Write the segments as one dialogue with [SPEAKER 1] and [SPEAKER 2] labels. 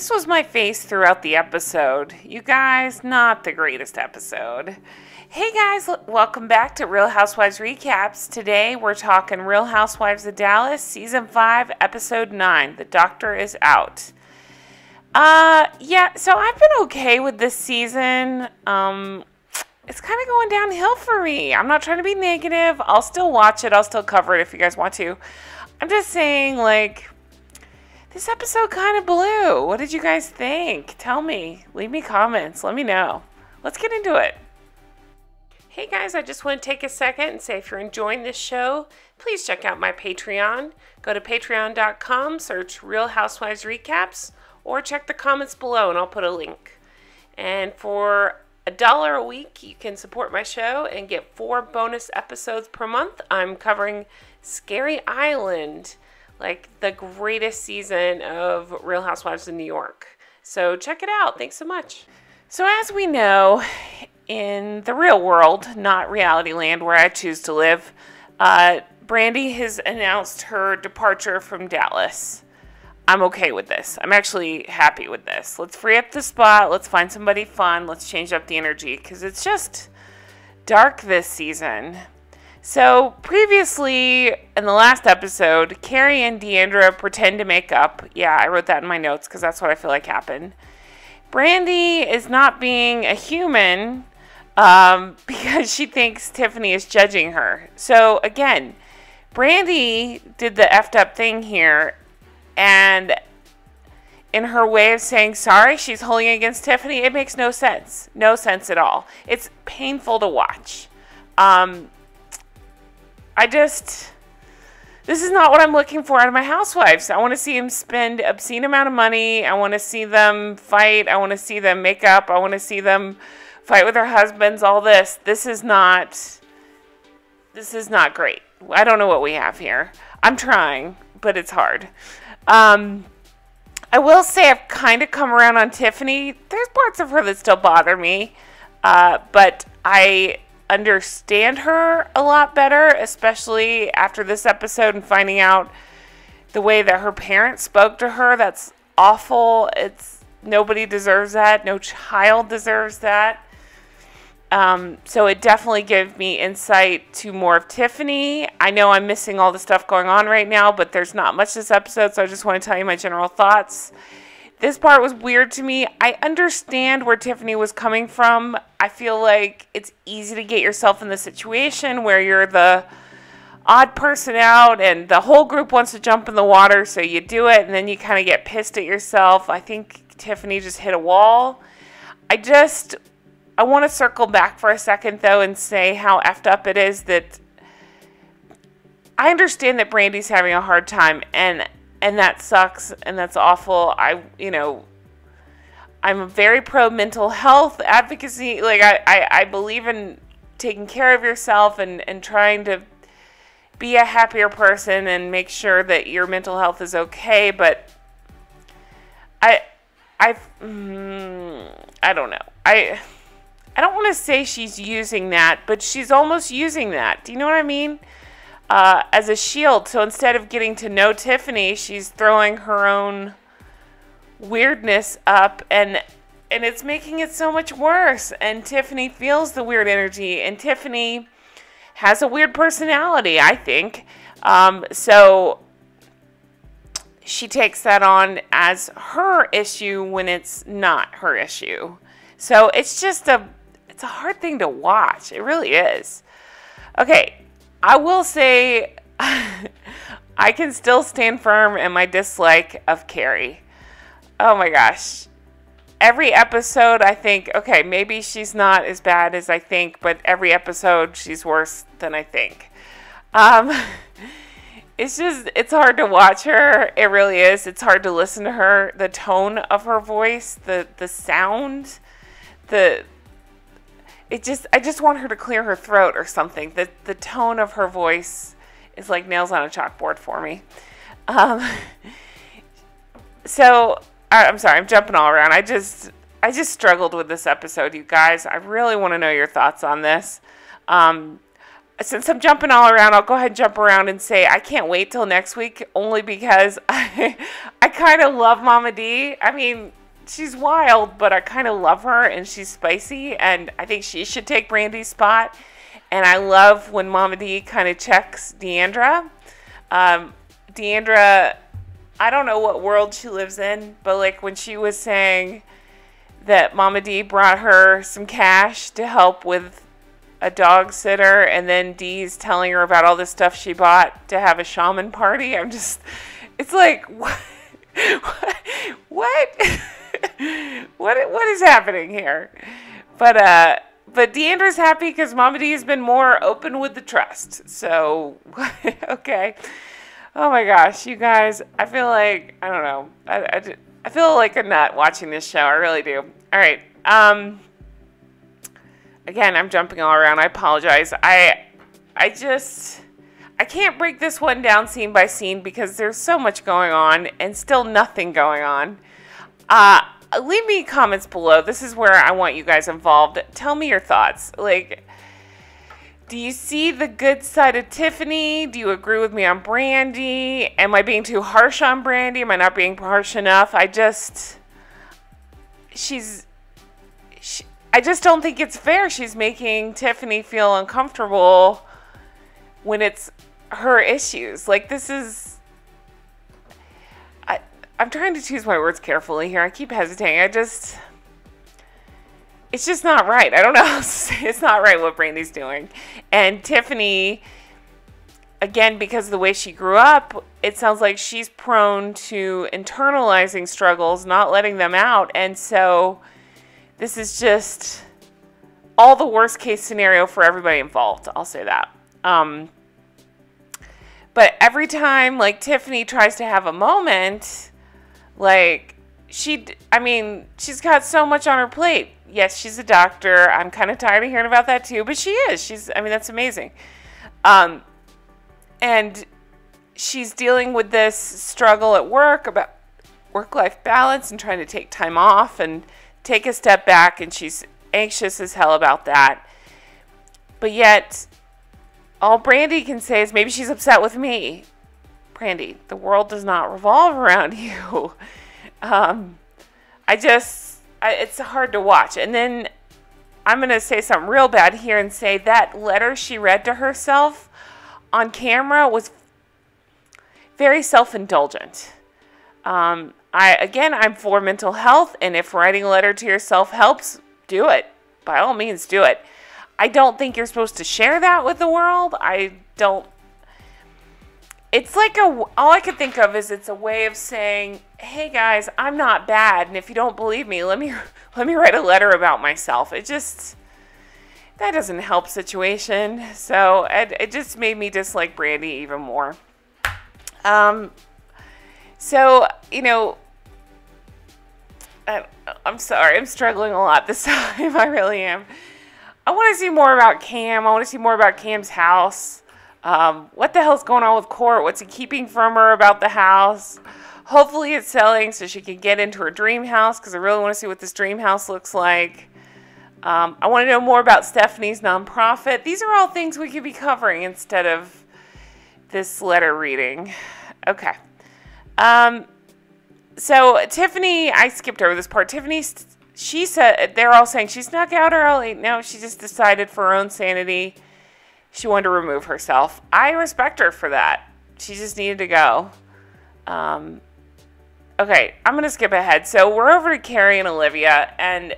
[SPEAKER 1] This was my face throughout the episode. You guys, not the greatest episode. Hey guys, welcome back to Real Housewives Recaps. Today we're talking Real Housewives of Dallas, Season 5, Episode 9. The Doctor is Out. Yeah, so I've been okay with this season. It's kind of going downhill for me. I'm not trying to be negative. I'll still watch it. I'll still cover it if you guys want to. I'm just saying, like, this episode kind of blew. What did you guys think? Tell me. Leave me comments. Let me know. Let's get into it. Hey guys, I just want to take a second and say if you're enjoying this show, please check out my Patreon. Go to patreon.com, search Real Housewives Recaps, or check the comments below and I'll put a link. And for $1 a week, you can support my show and get 4 bonus episodes per month. I'm covering Scary Island, like the greatest season of Real Housewives of New York. So check it out. Thanks so much. So as we know, in the real world, not reality land where I choose to live, Brandi has announced her departure from Dallas. I'm okay with this. I'm actually happy with this. Let's free up the spot. Let's find somebody fun. Let's change up the energy because it's just dark this season. So previously in the last episode, Kary and Hendra pretend to make up. Yeah, I wrote that in my notes because that's what I feel like happened. Brandi is not being a human because she thinks Tiffany is judging her. So again, Brandi did the effed up thing here, and in her way of saying sorry, she's holding against Tiffany. It makes no sense. No sense at all. It's painful to watch. This is not what I'm looking for out of my housewives. I want to see them spend obscene amount of money. I want to see them fight. I want to see them make up. I want to see them fight with their husbands, all this. This is not great. I don't know what we have here. I'm trying, but it's hard. I will say I've kind of come around on Tiffany. There's parts of her that still bother me, but I understand her a lot better, especially after this episode and finding out the way that her parents spoke to her. That's awful. Nobody deserves that. No child deserves that. So it definitely gave me insight to more of Tiffany. I know I'm missing all the stuff going on right now, but there's not much this episode, so I just want to tell you my general thoughts. This part was weird to me. I understand where Tiffany was coming from. I feel like it's easy to get yourself in the situation where you're the odd person out and the whole group wants to jump in the water, so you do it, and then you kind of get pissed at yourself. I think Tiffany just hit a wall. I want to circle back for a second, though, and say how effed up it is that I understand that Brandi's having a hard time, and that sucks, and that's awful. I'm a very pro mental health advocacy. Like, I believe in taking care of yourself and trying to be a happier person and make sure that your mental health is okay, but I don't know. I don't want to say she's using that, but she's almost using that. Do you know what I mean? As a shield. So instead of getting to know Tiffany, she's throwing her own weirdness up, and it's making it so much worse. And Tiffany feels the weird energy, and Tiffany has a weird personality, I think. So she takes that on as her issue when it's not her issue. So it's just it's a hard thing to watch. It really is. Okay, I will say I can still stand firm in my dislike of Kary. Oh my gosh. Every episode I think, okay, maybe she's not as bad as I think, but every episode she's worse than I think. It's hard to watch her. It really is. It's hard to listen to her. The tone of her voice, the sound, I just want her to clear her throat or something. The tone of her voice is like nails on a chalkboard for me. So I'm sorry, I'm jumping all around. I just struggled with this episode, you guys. I really want to know your thoughts on this. since I'm jumping all around, I'll go ahead and jump around and say I can't wait till next week, only because I kind of love Mama D. I mean, she's wild, but I kind of love her, and she's spicy, and I think she should take Brandi's spot. And I love when Mama D kind of checks Deandra. Deandra, I don't know what world she lives in, but like when she was saying that Mama D brought her some cash to help with a dog sitter, and then Dee's telling her about all the stuff she bought to have a shaman party. I'm just, it's like, what? What is happening here? But Deandra's happy because Mama D has been more open with the trust. So, okay. Oh my gosh, you guys, I feel like, I don't know. I feel like a nut watching this show. I really do. All right. Again, I'm jumping all around. I apologize. I can't break this one down scene by scene because there's so much going on and still nothing going on. Leave me comments below. This is where I want you guys involved. Tell me your thoughts. Like, do you see the good side of Tiffany? Do you agree with me on Brandi? Am I being too harsh on Brandi? Am I not being harsh enough? I just don't think it's fair. She's making Tiffany feel uncomfortable when it's her issues. Like, this is... I'm trying to choose my words carefully here. I keep hesitating. It's just not right. I don't know how to say it. It's not right what Brandi's doing. And Tiffany, again, because of the way she grew up, it sounds like she's prone to internalizing struggles, not letting them out. And so this is just all the worst case scenario for everybody involved. I'll say that. But every time, like, Tiffany tries to have a moment, like, she's got so much on her plate. Yes, she's a doctor. I'm kind of tired of hearing about that too, but she is. That's amazing. And she's dealing with this struggle at work about work-life balance and trying to take time off and take a step back, and she's anxious as hell about that. But yet, all Brandi can say is maybe she's upset with me. Brandi, the world does not revolve around you. It's hard to watch. And then I'm going to say something real bad here and say that letter she read to herself on camera was very self-indulgent. I'm for mental health, and if writing a letter to yourself helps, do it. By all means, do it. I don't think you're supposed to share that with the world. It's like all I could think of is it's a way of saying, hey guys, I'm not bad, and if you don't believe me, let me write a letter about myself. That doesn't help situation. So it just made me dislike Brandi even more. So, I'm sorry, I'm struggling a lot this time. I really am. I want to see more about Cam. I want to see more about Cam's house. What the hell's going on with Court? What's he keeping from her about the house? Hopefully it's selling so she can get into her dream house, because I really want to see what this dream house looks like. I want to know more about Stephanie's nonprofit. These are all things we could be covering instead of this letter reading. Okay. So Tiffany, I skipped over this part. Tiffany, she said, they're all saying she snuck out early. No, she just decided for her own sanity she wanted to remove herself. I respect her for that. She just needed to go. Okay, I'm going to skip ahead. So we're over to Kary and Olivia, and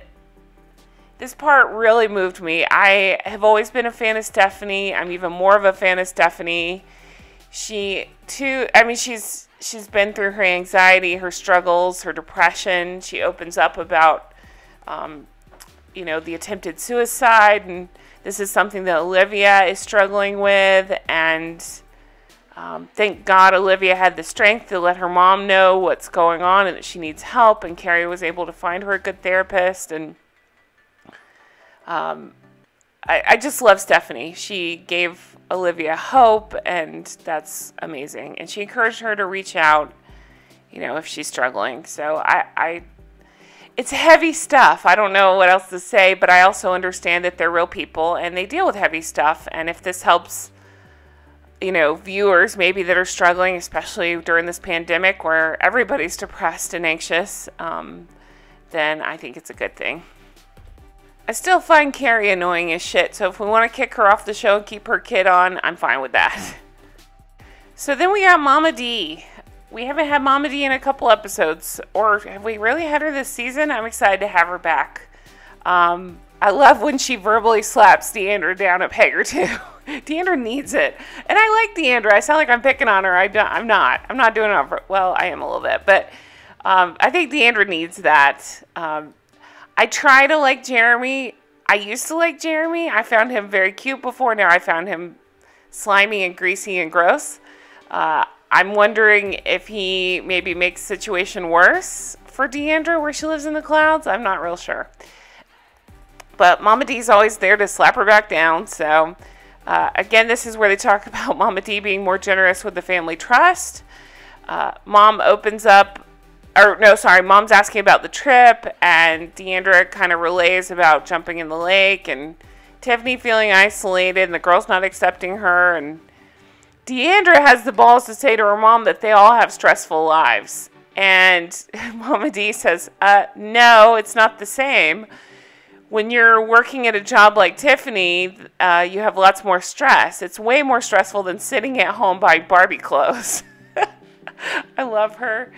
[SPEAKER 1] this part really moved me. I have always been a fan of Stephanie. I'm even more of a fan of Stephanie. She's been through her anxiety, her struggles, her depression. She opens up about, the attempted suicide, and this is something that Olivia is struggling with, and thank God Olivia had the strength to let her mom know what's going on and that she needs help, and Kary was able to find her a good therapist, and I just love Stephanie. She gave Olivia hope, and that's amazing, and she encouraged her to reach out, if she's struggling. So it's heavy stuff. I don't know what else to say, but I also understand that they're real people and they deal with heavy stuff. And if this helps, you know, viewers maybe that are struggling, especially during this pandemic where everybody's depressed and anxious, then I think it's a good thing. I still find Kary annoying as shit, so if we want to kick her off the show and keep her kid on, I'm fine with that. So then we got Mama D. We haven't had Mama D in a couple episodes, or have we really had her this season? I'm excited to have her back. I love when she verbally slaps Deandra down a peg or two. Deandra needs it. And I like Deandra. I sound like I'm picking on her. I'm not. I'm not doing it. Well, I am a little bit. But I think Deandra needs that. I try to like Jeremy. I used to like Jeremy. I found him very cute before. Now I found him slimy and greasy and gross. I'm wondering if he maybe makes the situation worse for Deandra where she lives in the clouds. I'm not real sure. But Mama D's always there to slap her back down. So, again, this is where they talk about Mama D being more generous with the family trust. Mom's asking about the trip, and Deandra kind of relays about jumping in the lake, and Tiffany feeling isolated, and the girl's not accepting her, and Deandra has the balls to say to her mom that they all have stressful lives. And Mama D says, no, it's not the same. When you're working at a job like Tiffany, you have lots more stress. It's way more stressful than sitting at home buying Barbie clothes. I love her.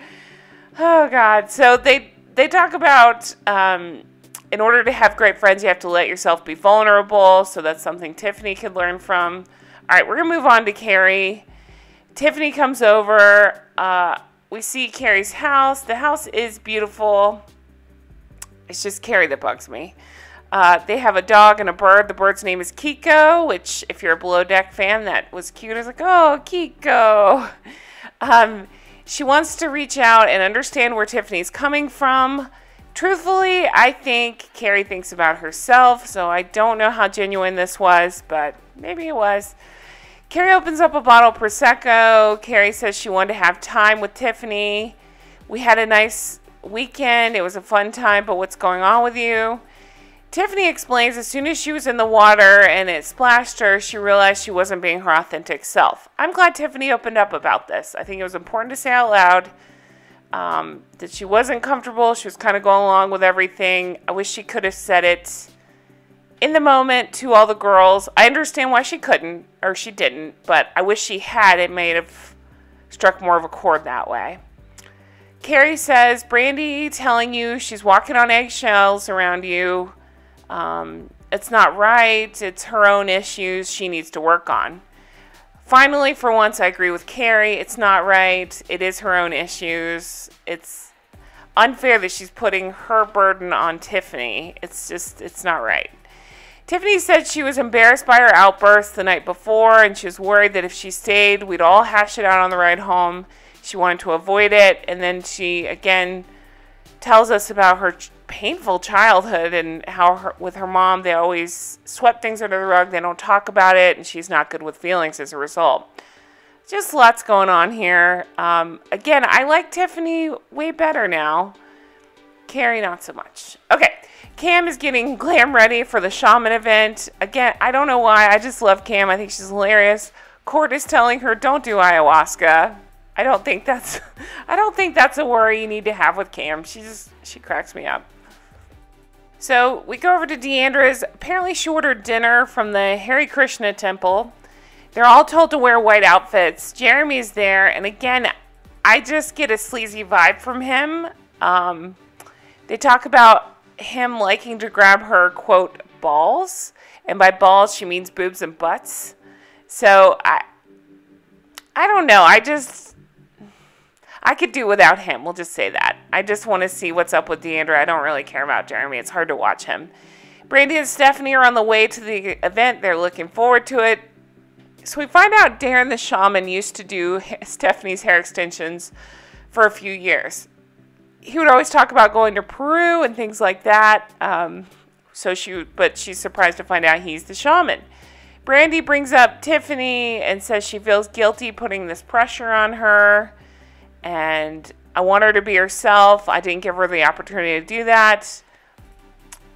[SPEAKER 1] Oh, God. So they talk about in order to have great friends, you have to let yourself be vulnerable. So that's something Tiffany could learn from. All right, we're going to move on to Kary. Tiffany comes over. We see Kary's house. The house is beautiful. It's just Kary that bugs me. They have a dog and a bird. The bird's name is Kiko, which, if you're a Below Deck fan, that was cute. I was like, oh, Kiko. She wants to reach out and understand where Tiffany's coming from. Truthfully, I think Kary thinks about herself, so I don't know how genuine this was, but maybe it was. Kary opens up a bottle of Prosecco. Kary says she wanted to have time with Tiffany. We had a nice weekend. It was a fun time, but what's going on with you? Tiffany explains as soon as she was in the water and it splashed her, she realized she wasn't being her authentic self. I'm glad Tiffany opened up about this. I think it was important to say out loud that she wasn't comfortable. She was kind of going along with everything. I wish she could have said it in the moment to all the girls. I understand why she couldn't, or she didn't, but I wish she had. It may have struck more of a chord that way. Kary says, Brandi telling you she's walking on eggshells around you. It's not right. It's her own issues she needs to work on. Finally, for once, I agree with Kary. It's not right. It is her own issues. It's unfair that she's putting her burden on Tiffany. It's not right. Tiffany said she was embarrassed by her outburst the night before, and she was worried that if she stayed, we'd all hash it out on the ride home. She wanted to avoid it, and then she, again, tells us about her painful childhood and how with her mom, they always swept things under the rug. They don't talk about it, and she's not good with feelings as a result. Just lots going on here. Again, I like Tiffany way better now. Kary, not so much. Okay, Cam is getting glam ready for the shaman event. Again, I don't know why. I just love Cam. I think she's hilarious. Court is telling her, don't do ayahuasca. I don't think that's a worry you need to have with Cam. She cracks me up. So we go over to Deandra's. Apparently she ordered dinner from the Hare Krishna temple. They're all told to wear white outfits. Jeremy's there, and again, I just get a sleazy vibe from him. They talk about him liking to grab her, quote, balls. And by balls, she means boobs and butts. So I don't know. I could do without him. We'll just say that. I just want to see what's up with Deandra. I don't really care about Jeremy. It's hard to watch him. Brandi and Stephanie are on the way to the event. They're looking forward to it. So we find out Darren the shaman used to do Stephanie's hair extensions for a few years. He would always talk about going to Peru and things like that. But she's surprised to find out he's the shaman. Brandi brings up Tiffany and says she feels guilty putting this pressure on her. And I want her to be herself. I didn't give her the opportunity to do that.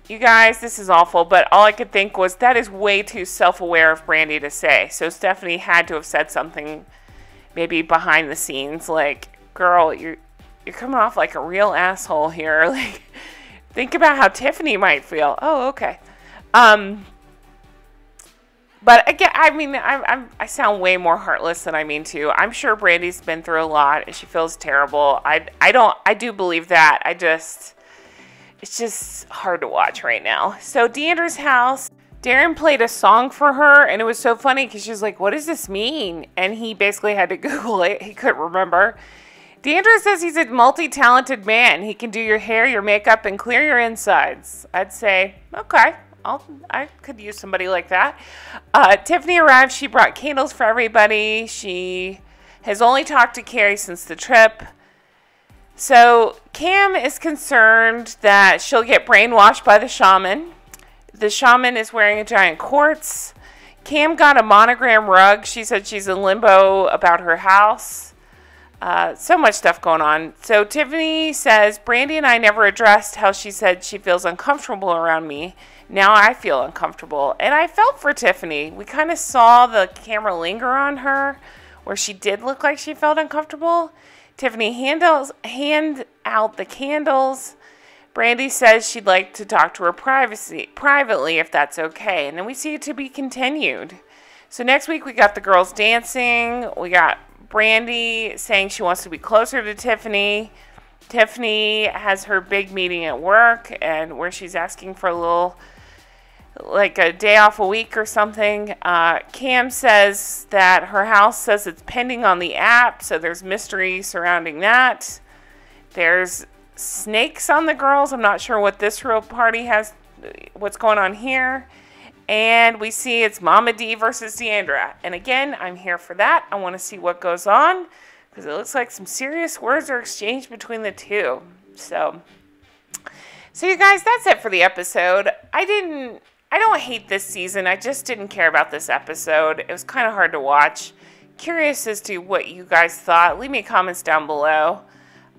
[SPEAKER 1] You guys, this is awful, but all I could think was that is way too self-aware of Brandi to say. So Stephanie had to have said something maybe behind the scenes, like, girl, you're coming off like a real asshole here. Like, think about how Tiffany might feel. Oh, okay. But again, I mean, I sound way more heartless than I mean to. I'm sure Brandi's been through a lot and she feels terrible. I do believe that. It's just hard to watch right now. So Deandra's house, Darren played a song for her, and it was so funny because she was like, what does this mean? And he basically had to Google it. He couldn't remember. Deandra says he's a multi-talented man. He can do your hair, your makeup, and clear your insides. I'd say, okay. I could use somebody like that. Tiffany arrived. She brought candles for everybody. She has only talked to Kary since the trip. So Cam is concerned that she'll get brainwashed by the shaman. The shaman is wearing a giant quartz. Cam got a monogram rug. She said she's in limbo about her house. So much stuff going on. So Tiffany says, Brandi and I never addressed how she said she feels uncomfortable around me. Now I feel uncomfortable. And I felt for Tiffany. We kind of saw the camera linger on her where she did look like she felt uncomfortable. Tiffany hand out the candles. Brandi says she'd like to talk to her privately if that's okay. And then we see it to be continued. So next week we got the girls dancing. We got Brandi saying she wants to be closer to Tiffany. Tiffany has her big meeting at work and where she's asking for a little, like a day off a week or something. Cam says that her house says it's pending on the app, so there's mystery surrounding that. There's snakes on the girls. I'm not sure what this real party has, what's going on here. And we see it's Mama D versus Deandra. And again, I'm here for that. I want to see what goes on because it looks like some serious words are exchanged between the two. So you guys, that's it for the episode. I don't hate this season. I just didn't care about this episode. It was kind of hard to watch. Curious as to what you guys thought. Leave me comments down below.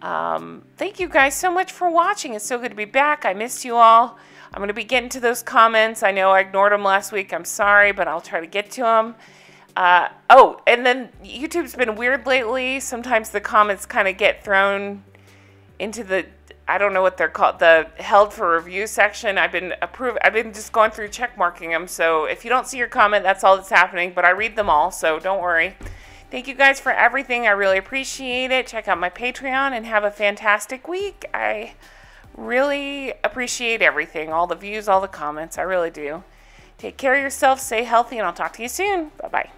[SPEAKER 1] Thank you guys so much for watching. It's so good to be back. I missed you all. I'm going to be getting to those comments. I know I ignored them last week. I'm sorry, but I'll try to get to them. Oh, and then YouTube's been weird lately. Sometimes the comments kind of get thrown into the, I don't know what they're called, the held for review section. I've been just going through check marking them. So if you don't see your comment, that's all that's happening. But I read them all, so don't worry. Thank you guys for everything. I really appreciate it. Check out my Patreon and have a fantastic week. I really appreciate everything, all the views, all the comments. I really do. Take care of yourself, stay healthy, and I'll talk to you soon. Bye-bye.